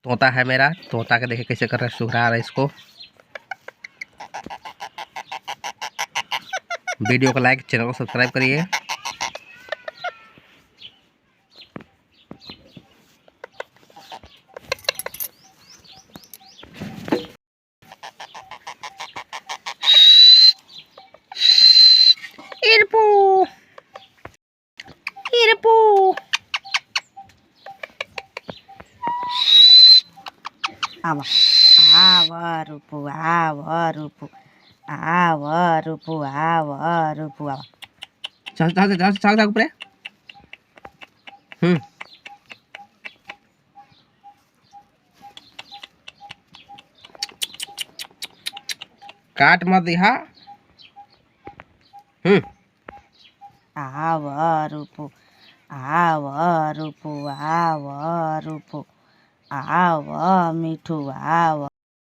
तोता है मेरा, तोता के देखे कैसे कर रहा है, सुघरा रहा है इसको। वीडियो को लाइक, चैनल को सब्सक्राइब करिए। इरपू इरपू आवा आवा रूपू आवा रूपू आवा रूपू आवा रूपू आवा चल चल चल चल चल ऊपर। काट मत दिहा। आवा रूपू आवा रूपू आवा रूपू आवा मिठू आवा।